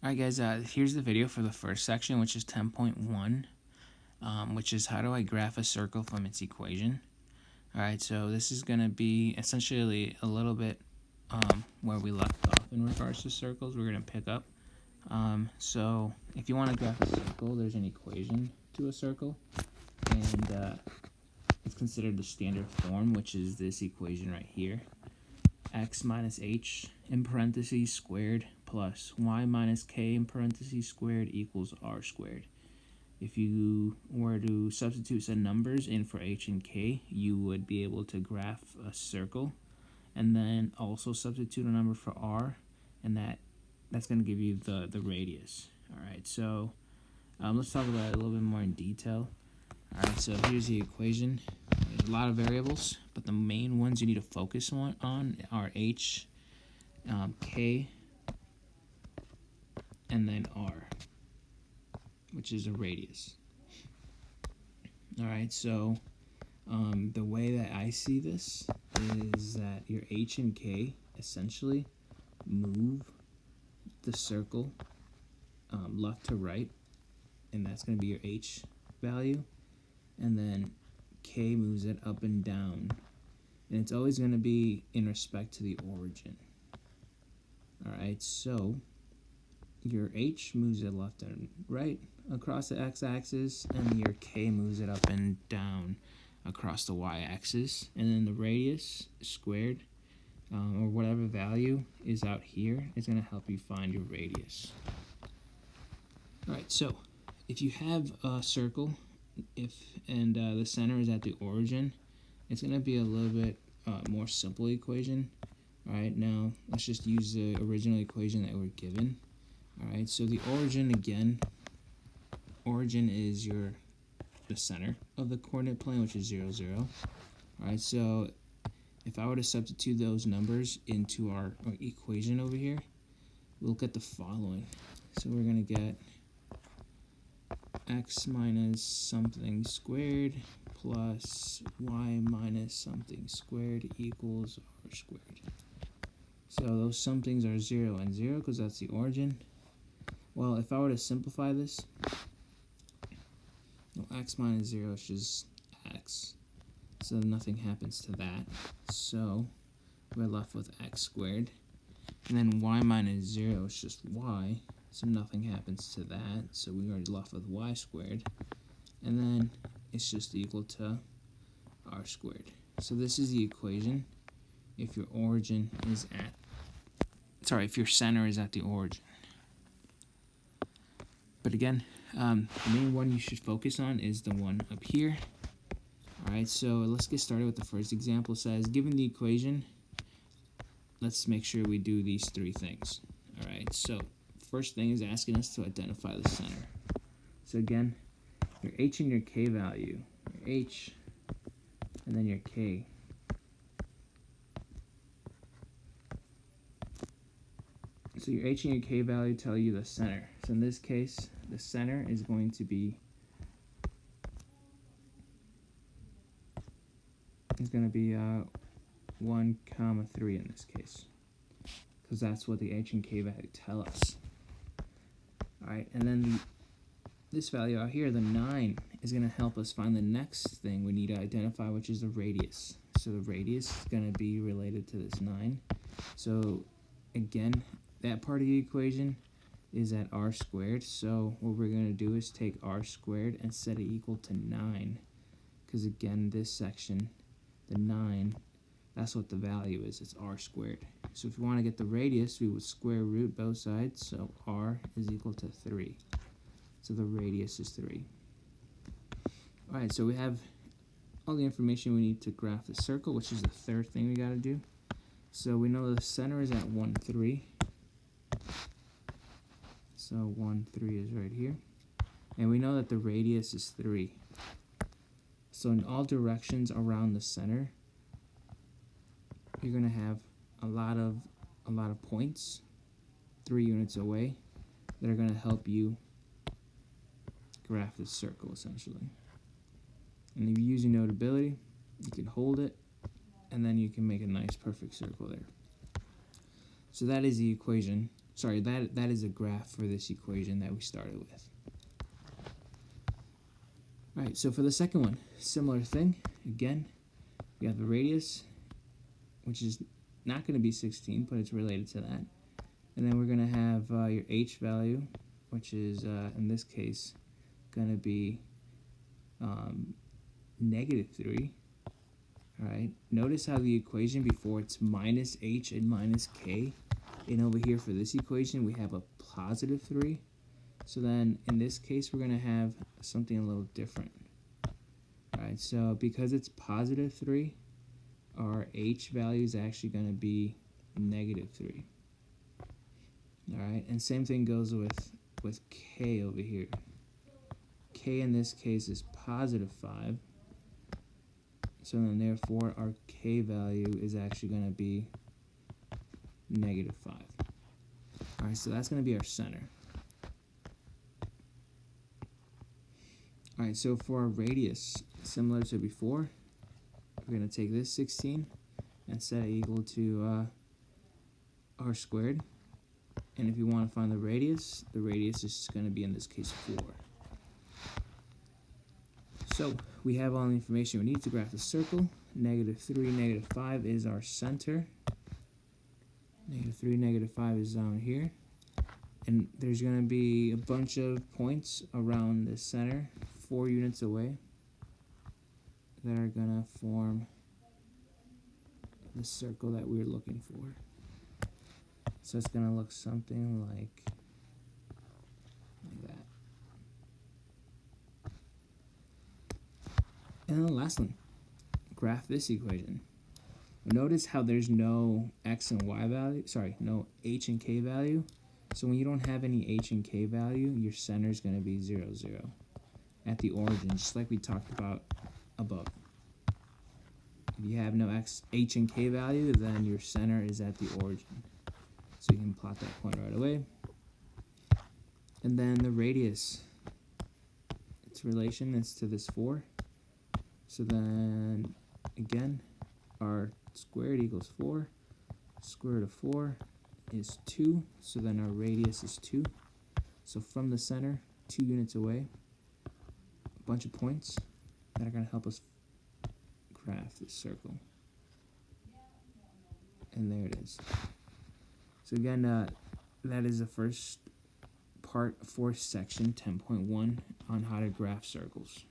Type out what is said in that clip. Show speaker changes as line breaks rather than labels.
Alright guys, here's the video for the first section, which is 10.1, which is how do I graph a circle from its equation. Alright, so this is going to be essentially a little bit where we left off in regards to circles. We're going to pick up. So if you want to graph a circle, there's an equation to a circle, and it's considered the standard form, which is this equation right here. X minus h in parentheses squared plus y minus k in parentheses squared equals r squared. If you were to substitute some numbers in for h and k, you would be able to graph a circle, and then also substitute a number for r, and that's going to give you the radius. Alright, so let's talk about it a little bit more in detail. Alright, so here's the equation. There's a lot of variables, but the main ones you need to focus on are h, k, and then r, which is a radius. Alright, so the way that I see this is that your h and k essentially move the circle left to right, and that's going to be your h value, and then k moves it up and down, and it's always going to be in respect to the origin. Alright, so your h moves it left and right across the x-axis, and your k moves it up and down across the y-axis, and then the radius squared, or whatever value is out here, is going to help you find your radius. Alright, so if you have a circle, and the center is at the origin, it's going to be a little bit more simple equation. Alright, now let's just use the original equation that we're given. Alright, so the origin again, origin is the center of the coordinate plane, which is 0, 0. Alright, so if I were to substitute those numbers into our equation over here, we'll get the following. So we're going to get x minus something squared plus y minus something squared equals r squared. So those somethings are 0 and 0 because that's the origin. Well, if I were to simplify this, well, x minus 0 is just x, so nothing happens to that. So we're left with x squared, and then y minus 0 is just y, so nothing happens to that, so we are left with y squared, and then it's just equal to r squared. So this is the equation if your origin is if your center is at the origin. But again, the main one you should focus on is the one up here. Alright, so let's get started with the first example. It says, given the equation, let's make sure we do these three things. Alright, so first thing is asking us to identify the center. So again, your h and your k value, your h and then your k. So your h and your k value tell you the center. So in this case, the center is going to be 1, 3 in this case, because that's what the h and k value tell us. Alright, and then this value out here, the 9, is going to help us find the next thing we need to identify, which is the radius. So the radius is going to be related to this 9. So again, that part of the equation is at r squared, so what we're going to do is take r squared and set it equal to 9, because again, this section, the 9, that's what the value is, it's r squared. So if you want to get the radius, we would square root both sides, so r is equal to 3. So the radius is 3. Alright, so we have all the information we need to graph the circle, which is the third thing we got to do. So we know the center is at 1, 3. So 1, 3 is right here. And we know that the radius is 3. So in all directions around the center, you're going to have a lot of points 3 units away that are going to help you graph this circle essentially. And if you use your notability, you can hold it, and then you can make a nice perfect circle there. So that is the equation. sorry, that is a graph for this equation that we started with. Alright, so for the second one, similar thing. Again, we have the radius, which is not going to be 16, but it's related to that. And then we're going to have your h value, which is, in this case, going to be -3. Alright, notice how the equation before it's minus h and minus k, and over here for this equation we have a +3. So then in this case we're going to have something a little different. Alright, so because it's +3, our h value is actually going to be -3. Alright, and same thing goes with k over here. K in this case is +5. So then therefore our k value is actually going to be -5. Alright, so that's going to be our center. Alright, so for our radius, similar to before, we're going to take this 16 and set it equal to r squared. And if you want to find the radius is going to be, in this case, 4. So we have all the information we need to graph the circle. -3, -5 is our center. -3, -5 is down here. And there's going to be a bunch of points around the center, 4 units away, that are going to form the circle that we're looking for. So it's going to look something like that. And then the last one, graph this equation. Notice how there's no x and y value, no h and k value. So when you don't have any h and k value, your center is going to be 0, 0 at the origin, just like we talked about above. If you have no h and k value, then your center is at the origin. So you can plot that point right away. And then the radius, its relation is to this 4. So then, again, r squared equals 4. Square root of 4 is 2. So then our radius is 2. So from the center, 2 units away, a bunch of points that are going to help us graph this circle. And there it is. So again, that is the first part for section 10.1 on how to graph circles.